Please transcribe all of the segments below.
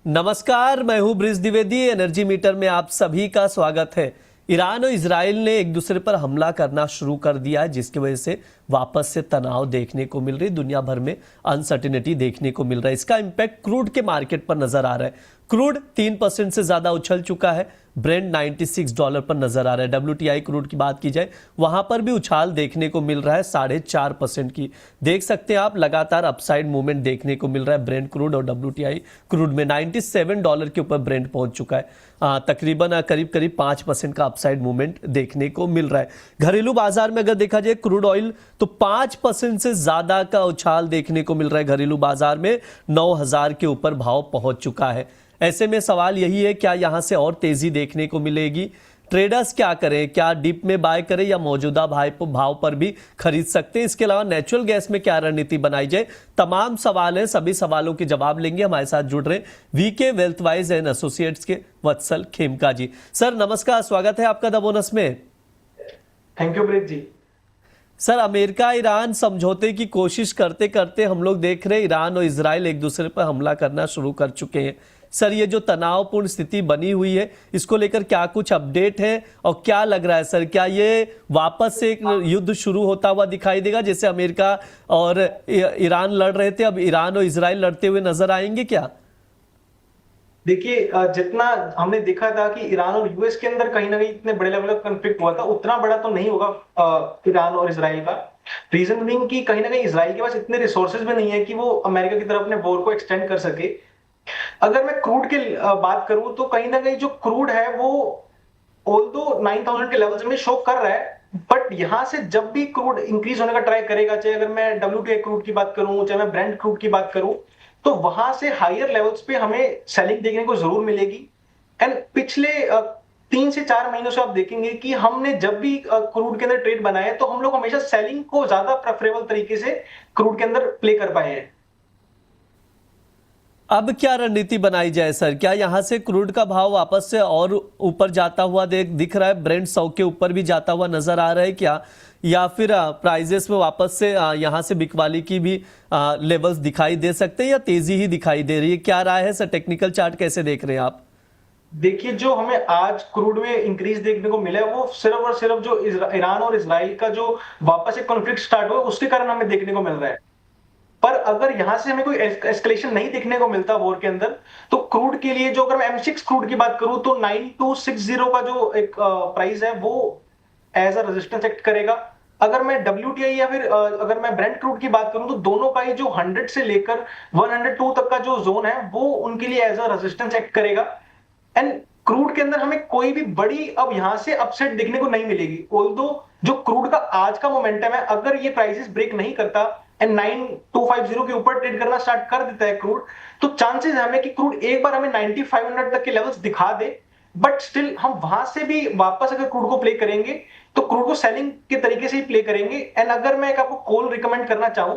नमस्कार, मैं हूं ब्रिज द्विवेदी। एनर्जी मीटर में आप सभी का स्वागत है। ईरान और इजराइल ने एक दूसरे पर हमला करना शुरू कर दिया है, जिसकी वजह से वापस से तनाव देखने को मिल रही, दुनिया भर में अनसर्टिनिटी देखने को मिल रहा है। इसका इंपैक्ट क्रूड के मार्केट पर नजर आ रहा है। क्रूड 3% से ज्यादा उछल चुका है। ब्रेंट $96 पर नजर आ रहा है। WTI क्रूड की बात की जाए, वहां पर भी उछाल देखने को मिल रहा है 4.5% की। देख सकते हैं आप, लगातार अपसाइड मूवमेंट देखने को मिल रहा है ब्रेंट क्रूड और WTI क्रूड में। $97 के ऊपर ब्रेंट पहुंच चुका है। तकरीबन करीब 5% का अपसाइड मूवमेंट देखने को मिल रहा है। घरेलू बाजार में अगर देखा जाए क्रूड ऑयल, तो 5% से ज्यादा का उछाल देखने को मिल रहा है। घरेलू बाजार में 9,000 के ऊपर भाव पहुंच चुका है। ऐसे में सवाल यही है, क्या यहां से और तेजी देखने को मिलेगी? ट्रेडर्स क्या करें? क्या डिप में बाय करें या मौजूदा भाव पर भी खरीद सकते हैं? इसके अलावा नेचुरल गैस में क्या रणनीति बनाई जाए? तमाम सवाल हैं। सभी सवालों के जवाब लेंगे। हमारे साथ जुड़ रहे वीके वेल्थवाइज एंड एसोसिएट्स के वत्सल खेमका जी। सर नमस्कार, स्वागत है आपका द बोनस में। Thank you Brij ji. Sir, America Iran समझौते की कोशिश करते करते हम लोग देख रहे हैं ईरान और इजराइल एक दूसरे पर हमला करना शुरू कर चुके हैं। सर, ये जो तनावपूर्ण स्थिति बनी हुई है, इसको लेकर क्या कुछ अपडेट है और क्या लग रहा है सर? क्या ये वापस से एक युद्ध शुरू होता हुआ दिखाई देगा, जैसे अमेरिका और ईरान लड़ रहे थे, अब ईरान और इजराइल लड़ते हुए नजर आएंगे क्या? देखिए, जितना हमने देखा था कि ईरान और यूएस के अंदर कहीं ना कहीं इतने बड़े लेवल का कॉन्फ्लिक्ट हुआ था, उतना बड़ा तो नहीं होगा ईरान और इसराइल का। रीजन बीइंग कि कहीं ना कहीं इसराइल के पास इतने रिसोर्सेज भी नहीं है कि वो अमेरिका की तरफ अपने वॉर को एक्सटेंड कर सके। अगर मैं क्रूड की बात करूं, तो कहीं ना कहीं जो क्रूड है वो ऑल्दो 9,000 के लेवल्स में शो कर रहा है, बट यहां से जब भी क्रूड इंक्रीज होने का ट्राई करेगा, चाहे अगर मैं WTI क्रूड की बात करूं, चाहे मैं ब्रेंट क्रूड की बात करूं, तो वहां से हायर लेवल्स पे हमें सेलिंग देखने को जरूर मिलेगी। एंड पिछले 3 से 4 महीनों से आप देखेंगे कि हमने जब भी क्रूड के अंदर ट्रेड बनाया है, तो हम लोग हमेशा सेलिंग को ज्यादा प्रेफरेबल तरीके से क्रूड के अंदर प्ले कर पाए हैं। अब क्या रणनीति बनाई जाए सर? क्या यहां से क्रूड का भाव वापस से और ऊपर जाता हुआ दिख रहा है? ब्रेंट 100 के ऊपर भी जाता हुआ नजर आ रहा है क्या? या फिर प्राइजेस में वापस से यहां से बिकवाली की भी लेवल्स दिखाई दे सकते हैं, या तेजी ही दिखाई दे रही है? क्या राय है सर? टेक्निकल चार्ट कैसे देख रहे हैं आप? देखिए, जो हमें आज क्रूड में इंक्रीज देखने को मिला है, वो सिर्फ और सिर्फ जो ईरान और इसराइल का जो वापस एक कॉन्फ्लिक्ट स्टार्ट हुआ, उसके कारण हमें देखने को मिल रहा है। पर अगर यहां से हमें कोई एस्केलेशन नहीं देखने को मिलता वॉर के अंदर, तो क्रूड के लिए, जो अगर मैं M6 क्रूड की बात करूं, तो 9260 का जो एक प्राइस है, वो एज अ रेजिस्टेंस एक्ट करेगा। अगर मैं WTI या फिर अगर मैं ब्रेंट क्रूड की बात करूं, तो दोनों का ही जो 100 से लेकर 102 तक का जो जोन है, वो उनके लिए एज अ रेजिस्टेंस एक्ट करेगा। एंड क्रूड के अंदर हमें कोई भी बड़ी अब यहां से अपसेट देखने को नहीं मिलेगी। ऑल्दो जो क्रूड का आज का मोमेंटम है, अगर ये प्राइसेस ब्रेक नहीं करता एंड 9250 के ऊपर ट्रेड करना स्टार्ट कर देता है क्रूड, तो चांसेस है हमें कि क्रूड एक बार हमें 9500 तक के लेवल्स दिखा दे, बट स्टिल हम वहां से भी वापस अगर क्रूड को प्ले करेंगे, तो क्रूड को सेलिंग के तरीके से ही प्ले करेंगे। एंड अगर मैं एक आपको कॉल रिकमेंड करना चाहूं,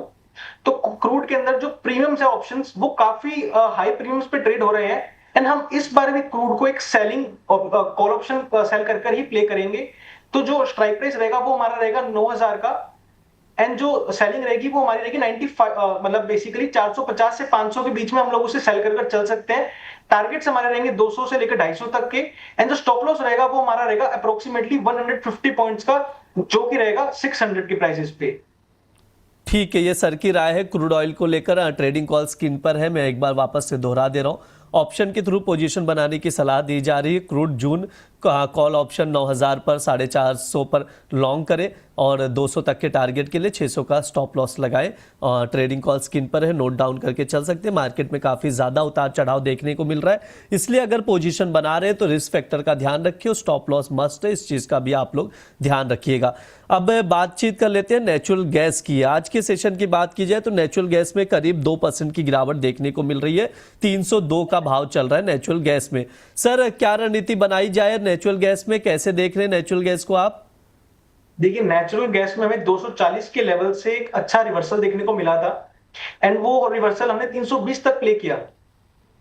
तो क्रूड के अंदर जो प्रीमियम्स है, ऑप्शंस, वो काफी हाई प्रीमियम्स पे ट्रेड हो रहे हैं। एंड हम इस बार भी क्रूड को एक सेलिंग कॉल ऑप्शन सेल कर कर ही प्ले करेंगे। तो जो स्ट्राइक प्राइस रहेगा वो हमारा रहेगा 9,000 का, एंड जो सेलिंग रहेगी वो हमारी रहेगी 95, मतलब बेसिकली 450 से 500 के बीच में हम लोग उसे सेल कर कर चल सकते हैं। टारगेट्स हमारे रहेंगे 200 से लेकर 250 तक के। एंड जो स्टॉप लॉस रहेगा वो हमारा रहेगा अप्रोक्सीमेटली 150 पॉइंट्स का, जो कि रहेगा 600 की प्राइसेस पे। ठीक है, ये सर की राय है क्रूड ऑयल को लेकर। ट्रेडिंग कॉल स्क्रीन पर है, मैं एक बार वापस से दोहरा दे रहा हूं। ऑप्शन के थ्रू पोजीशन बनाने की सलाह दी जा रही है। क्रूड जून कॉल ऑप्शन 9,000 पर 450 पर लॉन्ग करें और 200 तक के टारगेट के लिए 600 का स्टॉप लॉस लगाएं। और ट्रेडिंग कॉल स्क्रीन पर है, नोट डाउन करके चल सकते हैं। मार्केट में काफ़ी ज़्यादा उतार चढ़ाव देखने को मिल रहा है, इसलिए अगर पोजीशन बना रहे हैं तो रिस्क फैक्टर का ध्यान रखिए और स्टॉप लॉस मस्ट है, इस चीज़ का भी आप लोग ध्यान रखिएगा। अब बातचीत कर लेते हैं नेचुरल गैस की। आज के सेशन की बात की जाए तो नेचुरल गैस में करीब 2% की गिरावट देखने को मिल रही है। 302 का भाव चल रहा है नेचुरल गैस में। सर, क्या रणनीति बनाई जाए नेचुरल गैस में? कैसे देख रहे हैं नेचुरल गैस को आप? देखिए, नेचुरल गैस में हमें 240 के लेवल से एक अच्छा रिवर्सल देखने को मिला था, एंड वो रिवर्सल हमने 320 तक प्ले किया।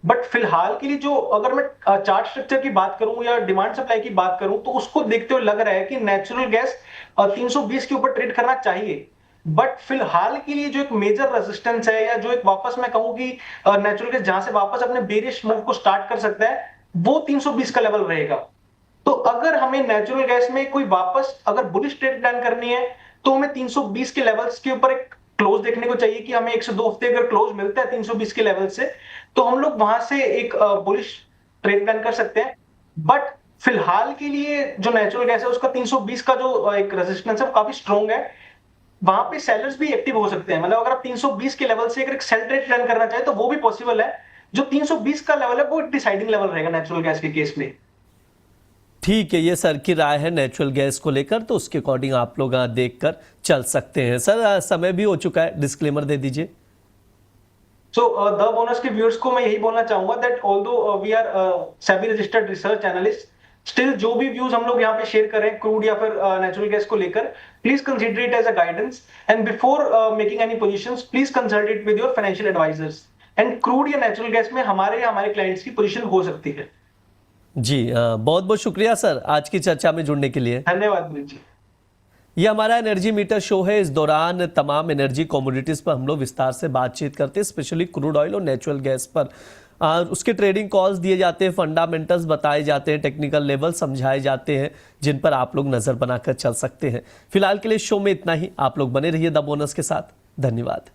बट फिलहाल के लिए जो, अगर मैं चार्ट स्ट्रक्चर की बात करूं या डिमांड सप्लाई की बात करूं, तो उसको देखते हुए लग रहा है कि नेचुरल गैस 320 के ऊपर ट्रेड करना चाहिए। बट फिलहाल के लिए जो एक मेजर रेजिस्टेंस है, या जो एक वापस मैं कहूं कि नेचुरल गैस जहां से वापस अपने बेरिश मूव को स्टार्ट कर सकता है, वो 320 का लेवल रहेगा। तो अगर हमें नेचुरल गैस में कोई वापस अगर बुलिश ट्रेड प्लान करनी है, तो हमें 320 के लेवल्स के ऊपर एक क्लोज देखने को चाहिए कि हमें 1 से 2 हफ्ते अगर क्लोज मिलता है 320 के लेवल से, तो हम लोग वहां से एक बुलिश ट्रेड प्लान कर सकते हैं। बट फिलहाल के लिए जो नेचुरल गैस है उसका 320 का जो एक रेजिस्टेंस है वो काफी स्ट्रॉन्ग है। वहां पे सेलर्स भी एक्टिव हो सकते हैं, मतलब अगर आप 320 के लेवल से अगर एक सेल ट्रेड रन करना चाहे तो वो भी पॉसिबल है। जो 320 का लेवल है वो डिसाइडिंग लेवल रहेगा नेचुरल गैस के केस में। ठीक है, ये सर की राय है नेचुरल गैस को लेकर, तो उसके अकॉर्डिंग आप लोग देखकर चल सकते हैं। सर समय भी हो चुका है, डिस्क्लेमर दे दीजिए। सो द बोनस के व्यूअर्स को मैं यही बोलना चाहूंगा that although we are SEBI registered research analyst, still जो भी व्यूज हम लोग यहाँ पे शेयर कर रहे हैं क्रूड या फिर नेचुरल गैस को लेकर, please consider it as a guidance, and before making any positions please consult it with your financial advisers. And crude या नेचुरल गैस में हमारे या हमारे क्लाइंट्स की पोजीशन हो सकती है। जी बहुत बहुत शुक्रिया सर आज की चर्चा में जुड़ने के लिए। धन्यवाद विनीत जी। ये हमारा एनर्जी मीटर शो है। इस दौरान तमाम एनर्जी कमोडिटीज पर हम लोग विस्तार से बातचीत करते हैं, स्पेशली क्रूड ऑयल और नेचुरल गैस पर। उसके ट्रेडिंग कॉल्स दिए जाते हैं, फंडामेंटल्स बताए जाते हैं, टेक्निकल लेवल समझाए जाते हैं, जिन पर आप लोग नजर बनाकर चल सकते हैं। फिलहाल के लिए शो में इतना ही। आप लोग बने रहिए द बोनस के साथ। धन्यवाद।